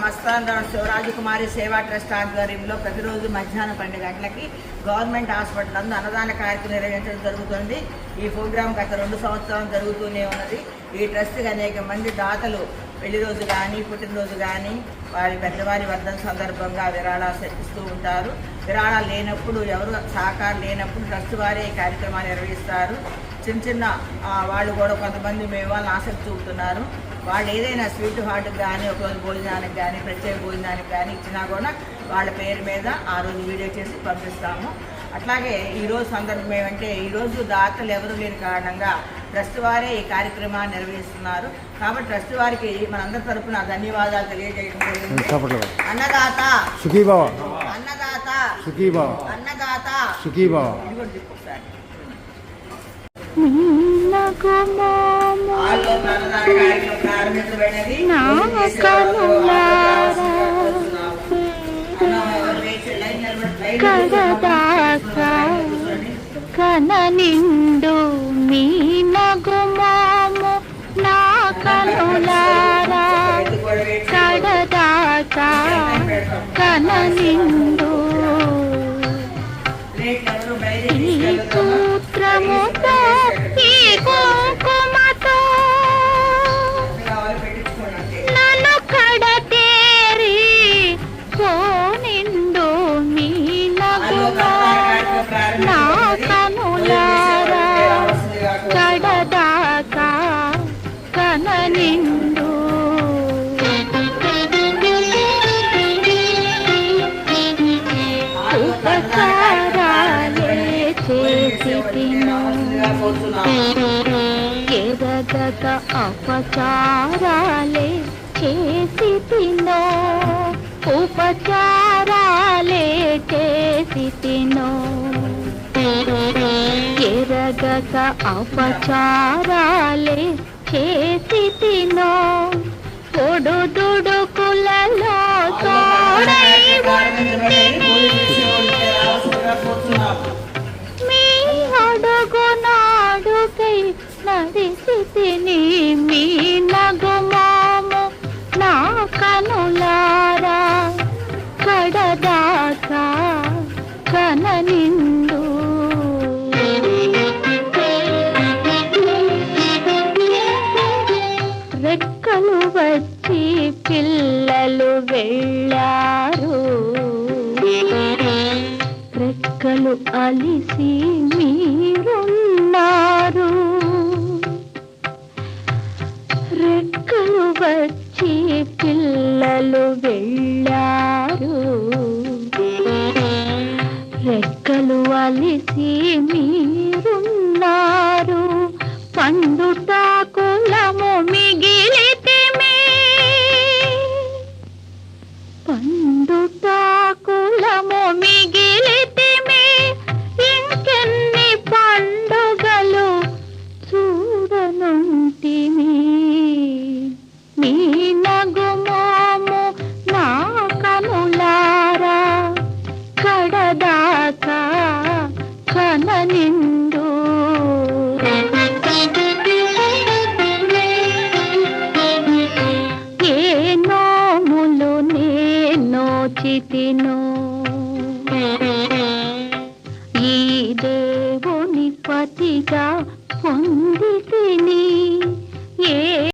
మస్తాన్ శివరాజకుమారి సేవా ట్రస్ట్ ఆధ్వర్యంలో ప్రతిరోజు మధ్యాహ్నం 12 గంటలకి గవర్నమెంట్ హాస్పిటల్ నందు అన్నదాన కార్యక్రమం నిర్వహించడం జరుగుతుంది. ఈ ప్రోగ్రాం గత 2 సంవత్సరాలు జరుగుతూనే ఉన్నది. ఈ ట్రస్ట్కి అనేక మంది దాతలు పెళ్లి రోజు కానీ పుట్టినరోజు కానీ వారి పెద్దవారి వర్ధన సందర్భంగా విరాళాలు ఇస్తూ ఉంటారు. విరాళాలు లేనప్పుడు, ఎవరు సహకారం లేనప్పుడు ట్రస్ట్ వారే ఈ కార్యక్రమాన్ని నిర్వహిస్తారు. చిన్న వాళ్ళు కూడా కొంతమంది మేము వాళ్ళని ఆసక్తి చూపుతున్నారు. వాళ్ళు ఏదైనా స్వీట్ హార్ట్కి కానీ, ఒకరోజు భోజనానికి కానీ, ప్రత్యేక భోజనానికి కానీ ఇచ్చినా కూడా వాళ్ళ పేరు మీద ఆ రోజు వీడియో చేసి పంపిస్తాము. అట్లాగే ఈరోజు సందర్భం ఏమంటే, ఈరోజు దాతలు ఎవరు లేని కారణంగా ట్రస్ట్ వారే ఈ కార్యక్రమాన్ని నిర్వహిస్తున్నారు. కాబట్టి ట్రస్ట్ వారికి మనందరి తరఫున ధన్యవాదాలు తెలియజేయడం జరిగింది. అన్నదాత సుఖీభవ, అన్నదాత సుఖీభవ, అన్నదాత సుఖీభవ. కన నిండు మీ నగుమాము నా కనులారా కడదాకా కన నిండు ఈ సూత్రముతో ఈ కుంకుమతో నన్ను కడతేరి నిండు మీ నగుమా నా కనులారా కడదాకా కన నిండు ఉపకారాలే చేసి తిను ఎరగక అపచారాలే చేసి తిను ఉపచారాలే చేసి తిను ఎరగక అపచారాలే చేసి తిను పొడుదుడుకులలో తోడై మీ అడుగునాడుకై నడిసి తిని మీ నగుమాము నా కనులారా కడదాకా కన నిండు రెక్కలు వచ్చి పిల్లలు వెళ్ళారు, రెక్కలు అలిసి మీరున్నారు. రెక్కలు వచ్చి పిల్లలు వెళ్ళారు, రెక్కలు అలిసి మీరున్నారు. పండుటాకులము మిగిలితిమి, పండుటాకులము మిగిలితిమి. ఇంకెన్ని పండుగలు చూడనుంటిమి. మీ నగుమోము నా కనులారా కడదాకా కన నిండు ఏ నోములు నేను చితిను